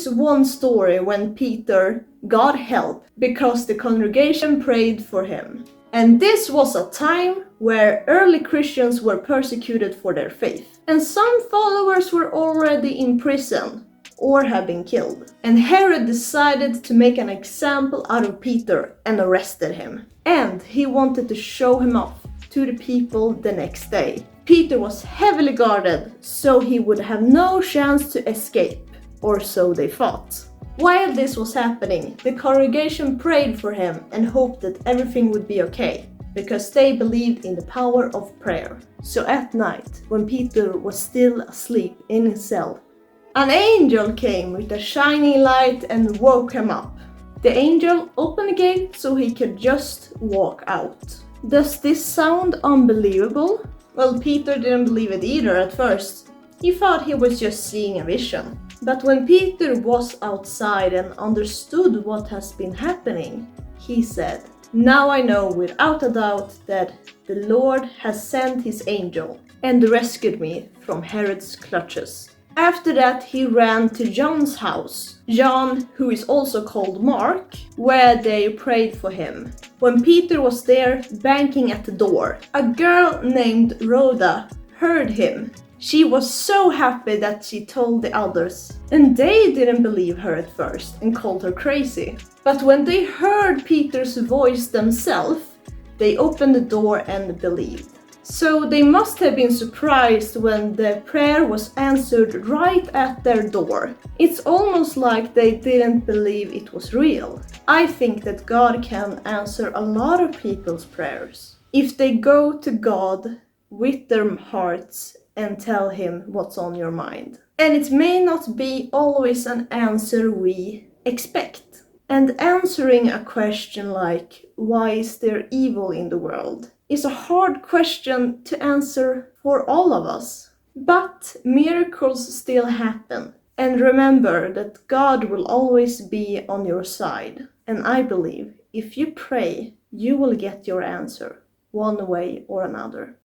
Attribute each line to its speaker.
Speaker 1: is one story when Peter got help because the congregation prayed for him. And this was a time where early Christians were persecuted for their faith. And some followers were already in prison or had been killed. And Herod decided to make an example out of Peter and arrested him. And he wanted to show him off to the people the next day. Peter was heavily guarded, so he would have no chance to escape, or so they thought. While this was happening, the congregation prayed for him and hoped that everything would be okay, because they believed in the power of prayer. So at night, when Peter was still asleep in his cell, an angel came with a shining light and woke him up. The angel opened the gate so he could just walk out. Does this sound unbelievable? Well, Peter didn't believe it either at first. He thought he was just seeing a vision. But when Peter was outside and understood what has been happening, he said, "Now I know without a doubt that the Lord has sent his angel and rescued me from Herod's clutches." After that, he ran to John's house, John, who is also called Mark, where they prayed for him. When Peter was there, banging at the door, a girl named Rhoda heard him. She was so happy that she told the others, and they didn't believe her at first and called her crazy. But when they heard Peter's voice themselves, they opened the door and believed. So they must have been surprised when the prayer was answered right at their door. It's almost like they didn't believe it was real. I think that God can answer a lot of people's prayers if they go to God with their hearts and tell him what's on your mind. And it may not be always an answer we expect. And answering a question like, why is there evil in the world, is a hard question to answer for all of us. But miracles still happen. And remember that God will always be on your side. And I believe if you pray, you will get your answer, one way or another.